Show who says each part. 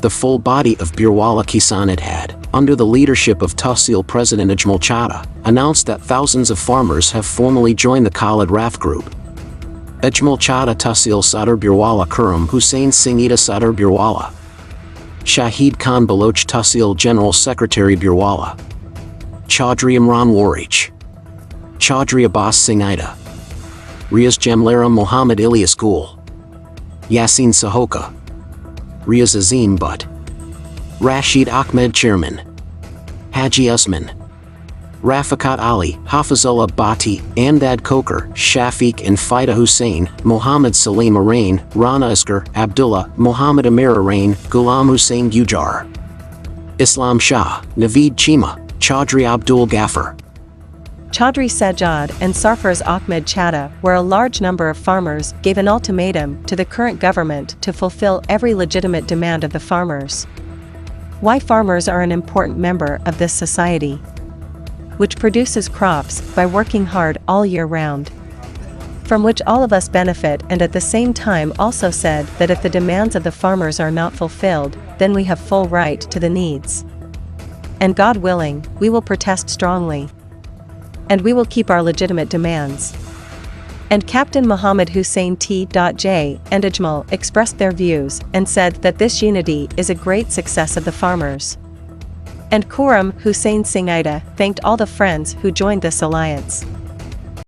Speaker 1: the full body of Birwala Kisan Ittihad, under the leadership of Tahsil President Ajmal Chadha, announced that thousands of farmers have formally joined the Khalid Raf group. Ajmal Chadha Tahsil Sadr Birwala Kuram Hussain Singh Ida Sadr Birwala, Shahid Khan Baloch Tahsil General Secretary Birwala, Chaudhry Imran Warich, Chaudhry Abbas Singh Ida, Riaz Jamlara Muhammad Ilyas Gul, Yasin Sahoka, Riaz Azim Butt, Rashid Ahmed Chairman, Haji Usman, Rafiqat Ali, Hafizullah Bhatti, Amdad Kokar, Shafiq and Fida Hussain, Muhammad Salim Arain, Rana Askar, Abdullah, Muhammad Amir Arain, Ghulam Hussain Gujar, Islam Shah, Naveed Chima, Chaudhry Abdul Ghaffar,
Speaker 2: Chaudhry Sajjad and Sarfraz Ahmed Chadha, where a large number of farmers gave an ultimatum to the current government to fulfill every legitimate demand of the farmers. Why farmers are an important member of this society, which produces crops by working hard all year round, from which all of us benefit, and at the same time also said that if the demands of the farmers are not fulfilled, then we have full right to the needs. And God willing, we will protest strongly. And we will keep our legitimate demands. And Captain Muhammad Hussain T.J. and Ajmal expressed their views and said that this unity is a great success of the farmers. And Kuram Hussain Singh Ida thanked all the friends who joined this alliance.